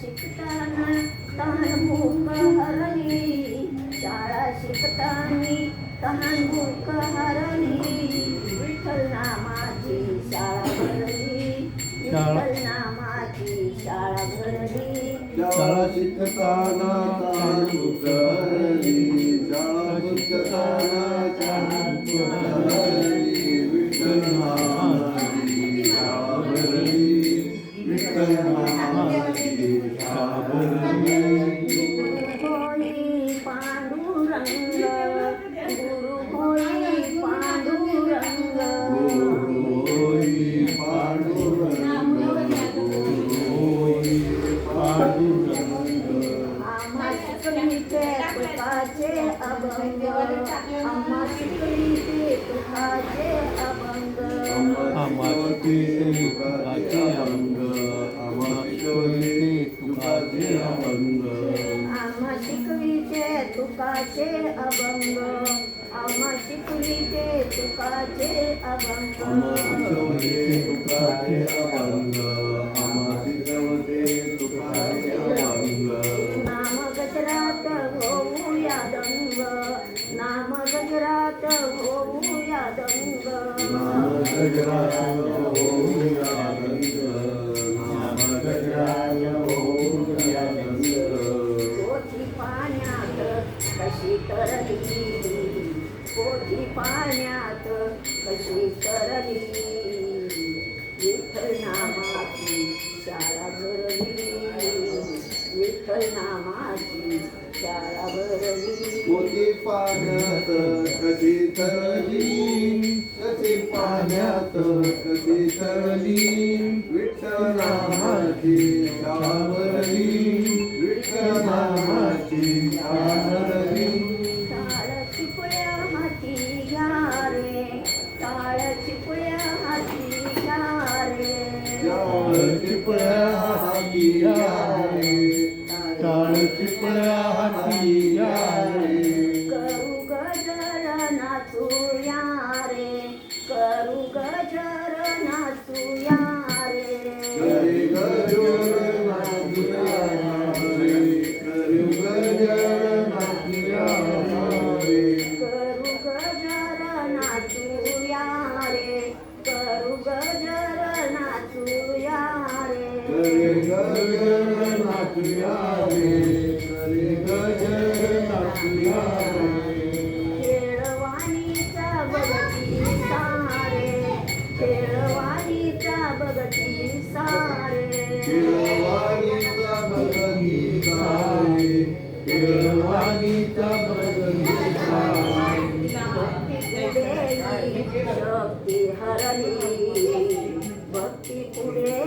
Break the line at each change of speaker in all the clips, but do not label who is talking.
शिकताना तहान भूक हरली, शाळा शिकतानी तहान भूक हरली, विठ्ठल नामाची शाळा भरली, विठ्ठल नामाची शाळा भरली.
शाळा शिकताना तहान भूक हरली, शाळा शिकताना तहान भूक हरली, विठ्ठल नामाची शाळा भरली, विठ्ठल नामाची शाळा भरली.
होई पांडुरंग, गुरु होई पांडुरंग,
होई पांडुरंग, होई पांडुरंग.
आम्हा शिकलीचे तुकाचे अभंग, आम्हा शिकलीचे तुकाचे अभंग,
आम्हाचे तुकाचे अभंग, आम्हाचे तुकाचे अभंग.
आम्हा शिकलीचे तुकाचे अभंग, आम्हा शिकलीचे तुकाचे अभंग,
आम्हाचे तुकाचे अभंग, आम्हाचे तुकाचे अभंग.
नाम गजरात होऊया दंग, नाम गजरात होऊया दंग,
नाम गजरात होऊया दंग, नाम गजरात होऊया दंग.
पोथी पाण्यात कशी तरली, पोथी पाण्यात कशी तरली, विठ्ठल नामाची शाळा भरली, विठ्ठल नामाची शाळा भरली.
पोथी पाण्यात कशी तरली, कशी पाण्यात कशी तरली, विठ्ठल नामाची शाळा भरली, विठ्ठल नामाची शाळा भरली.
टाळ चिपळ्या हाती घ्या रे, टाळ चिपळ्या हाती घ्या रे,
टाळ चिपळ्या हाती घ्या रे, टाळ चिपळ्या हाती घ्या रे.
करू गजर नाचूया रे, करू गजर नाचूया रे,
करी गजर नाचूया रे, करी गजर नाचूया रे.
करू गजर नाचूया रे, करू गजर नाचूया रे,
करी गजर नाचूया रे, करी गजर नाचूया रे.
खेळवाणीचा बगती सारे, खेळवाणीचा बगती सारे,
केळवाणीचा भगती सारे, केळवाणीचा भगती सारे.
शक्ती हरली, भक्ती पुढे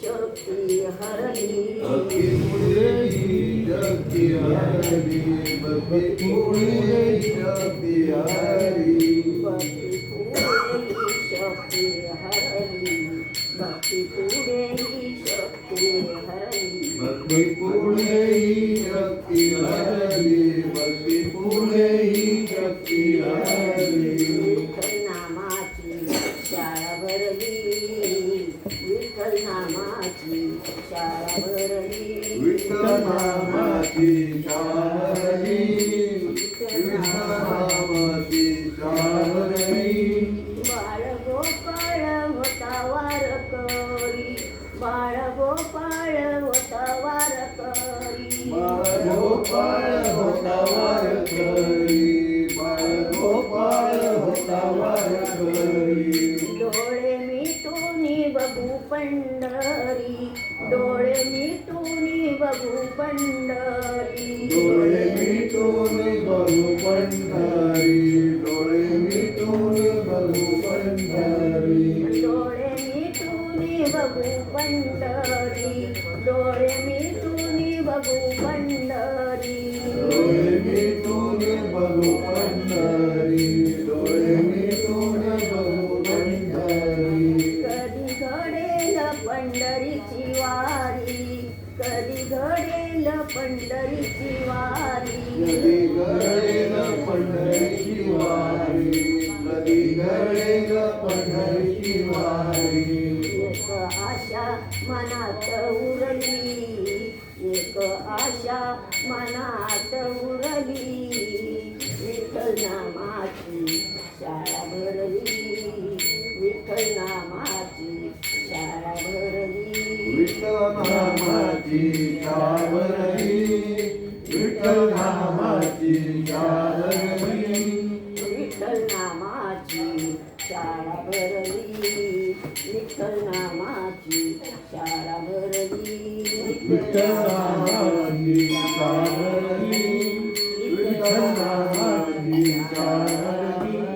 शक्ती हरली,
भक्ती पुढे शक्ती हरली, भक्ती पुढे शक्ती हरली.
भक्ती पुढे शक्ती हरली, भक्ती पुढे शक्ती हरली,
भक्ती पुढे शक्ती हरली, भक्ती पुढे शक्ती हरली.
विठ्ठल नामाची शाळा भरली, विठ्ठल नामाची शाळा भरली,
विठ्ठल नामाची शाळा भरली, विठ्ठल नामाची शाळा भरली.
बाळ गोपाळ होता वारकरी, बाळ गोपाळ होता वारकरी,
बाळगोपाळ होता वारकरी, बाळगोपाळ होता वारकरी.
डोळे मिटूनी बघू पंढरी, डोळे मिटूनी बघू पंढरी,
डोळे मिटून बघू पंढरी, डोळे मिटून बघू पंढरी.
डोळे मिटूनी बघू पंढरी, डोळे मिटूनी बघू पंढरी,
डोळे मिटून बघू पंढरी, डोळे मिटून बघू पंढरी.
कधी घडेल पंढरीची वारी, कधी घडेल पंढरीची वारी,
कधी घडेल पंढरीची वारी, कधी घडेल पंढरीची वारी.
एक आशा मनात उरली, मनात उरली विठ्ठल नामाची शाळा भरली विठ्ठल नामाची शाळा भरली
विठ्ठल नामाची शाळा भरली विठ्ठल नामाची शाळा भरली
विठ्ठल नामाची शाळा भरली विठ्ठल नामाची शाळा भरली
विठ्ठल नामाची शाळा भरली विठ्ठल नामाची शाळा भरली